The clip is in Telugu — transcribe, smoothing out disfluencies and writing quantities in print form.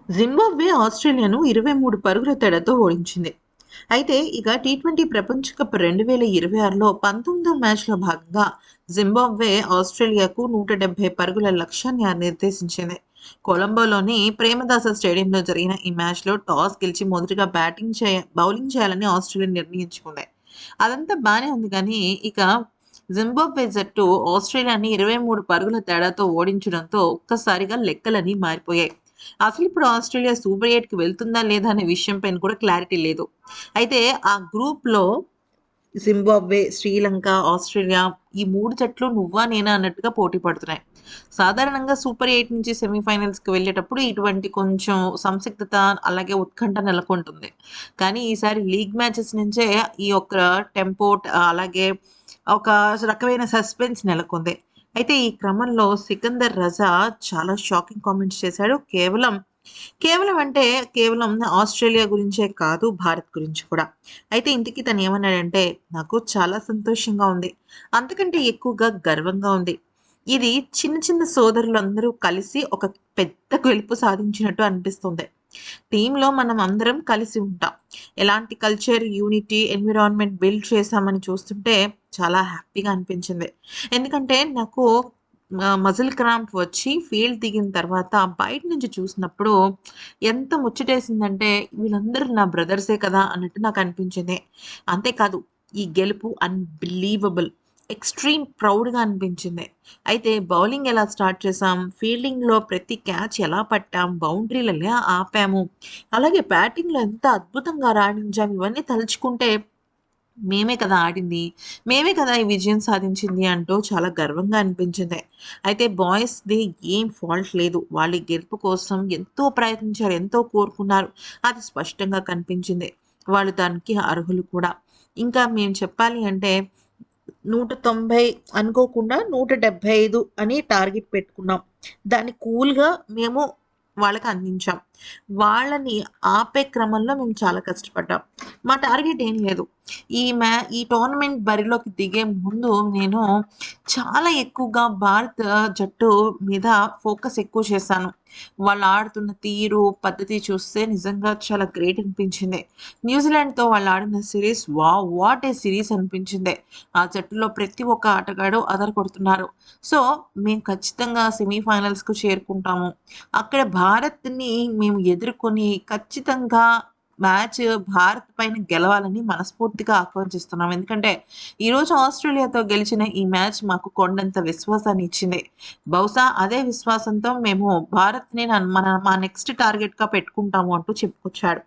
జింబాబ్వే ఆస్ట్రేలియాను 23 పరుగుల తేడాతో ఓడించింది. అయితే ఇక టీ20 ప్రపంచ కప్ 2026లో 19వ మ్యాచ్‌లో భాగంగా జింబాబ్వే ఆస్ట్రేలియాకు 170 పరుగుల లక్ష్యాన్ని నిర్దేశించింది. కొలంబోలోని ప్రేమదాస స్టేడియంలో జరిగిన ఈ మ్యాచ్‌లో టాస్ గెలిచి మొదటగా బౌలింగ్ చేయాలని ఆస్ట్రేలియా నిర్ణయించుకుంది. అదంతా బానే ఉంది కానీ, ఇక జింబాబ్వే జట్టు ఆస్ట్రేలియాని 23 పరుగుల తేడాతో ఓడించడంతో ఒక్కసారిగా లెక్కలన్నీ మారిపోయాయి. అసలిప్పుడు ఆస్ట్రేలియా సూపర్ 8కి వెళ్తుందా లేదా అనే విషయం పైన కూడా క్లారిటీ లేదు. అయితే ఆ గ్రూప్‌లో జింబాబ్వే, శ్రీలంక, ఆస్ట్రేలియా ఈ 3 జట్లు నువ్వా నేనా అన్నట్టుగా పోటీ పడుతున్నాయి. సాధారణంగా సూపర్ 8 నుంచి సెమీఫైనల్స్‌కి వెళ్ళేటప్పుడు ఇటువంటి కొంచెం సంసిగ్ధత, అలాగే ఉత్కంఠ నెలకొంటుంది. కానీ ఈసారి లీగ్ మ్యాచెస్ నుంచే ఈ యొక్క టెంపో అలాగే ఒక రకమైన సస్పెన్స్ నెలకొంది. అయితే ఈ క్రమంలో సికందర్ రజా చాలా షాకింగ్ కామెంట్స్ చేశాడు. కేవలం అంటే కేవలం ఆస్ట్రేలియా గురించే కాదు, భారత్ గురించి కూడా. అయితే ఇంతకీ తనేమన్నాడంటే, "నాకు చాలా సంతోషంగా ఉంది. అంతకంటే ఎక్కువగా గర్వంగా ఉంది. ఇది చిన్న చిన్న సోదరులందరూ కలిసి ఒక పెద్ద గెలుపు సాధించినట్టు అనిపిస్తుంది. టీమ్‌లో మనం అందరం కలిసి ఉంటాం. ఎలాంటి కల్చర్, యూనిటీ, ఎన్విరాన్మెంట్ బిల్డ్ చేశామని చూస్తుంటే చాలా హ్యాపీగా అనిపించింది. ఎందుకంటే నాకు మజిల్ క్రాంప్ వచ్చి ఫీల్డ్ దిగిన తర్వాత బయట నుంచి చూసినప్పుడు ఎంత ముచ్చటేసిందంటే వీళ్ళందరూ నా బ్రదర్సే కదా అన్నట్టు నాకు అనిపించింది. అంతేకాదు ఈ గెలుపు అన్‌బిలీవబుల్. ఎక్స్‌ట్రీమ్ ప్రౌడ్‌గా అనిపించింది. అయితే బౌలింగ్ ఎలా స్టార్ట్ చేశాం, ఫీల్డింగ్‌లో ప్రతి క్యాచ్ ఎలా పట్టాం, బౌండరీలు ఎలా ఆపాము, అలాగే బ్యాటింగ్‌లో ఎంత అద్భుతంగా రాణించాం, ఇవన్నీ తలుచుకుంటే మేమే కదా ఆడింది. మేమే కదా ఈ విజయం సాధించింది అంటూ చాలా గర్వంగా అనిపించింది. అయితే బాయ్స్‌ది ఏం ఫాల్ట్ లేదు. వాళ్ళు ఈ గెలుపు కోసం ఎంతో ప్రయత్నించారు. ఎంతో కోరుకున్నారు. అది స్పష్టంగా కనిపించింది. వాళ్ళు దానికి అర్హులు కూడా. ఇంకా మేము చెప్పాలి అంటే 190 అనుకోకుండా 175 అని టార్గెట్ పెట్టుకున్నాం. దాన్ని కూల్‌గా మేము వాళ్ళకి అందించాం. వాళ్ళని ఆపే క్రమంలో మేము చాలా కష్టపడ్డాం. మా టార్గెట్ ఏం లేదు. ఈ టోర్నమెంట్ బరిలోకి దిగే ముందు నేను చాలా ఎక్కువగా భారత జట్టు మీద ఫోకస్ ఎక్కువ చేశాను. వాళ్ళు ఆడుతున్న తీరు, పద్ధతి చూస్తే నిజంగా చాలా గ్రేట్ అనిపించింది. న్యూజిలాండ్‌తో వాళ్ళు ఆడిన series wow! What a series అనిపించింది. ఆ జట్టులో ప్రతి ఒక్క ఆటగాడు అదరగొడుతున్నారు. సో, మేము ఖచ్చితంగా సెమీఫైనల్స్‌కు చేరుకుంటాము. అక్కడ భారత్‌ని మేము ఎదుర్కొని ఖచ్చితంగా మ్యాచ్ భారత్ పైన గెలవాలని మనస్ఫూర్తిగా ఆకాంక్షిస్తున్నాం. ఎందుకంటే, ఈరోజు ఆస్ట్రేలియాతో గెలిచిన ఈ మ్యాచ్ మాకు కొండంత విశ్వాసాన్ని ఇచ్చింది. బహుశా అదే విశ్వాసంతో మేము భారత్‌ని మా నెక్స్ట్ టార్గెట్‌గా పెట్టుకుంటాము అంటూ చెప్పుకొచ్చాడు.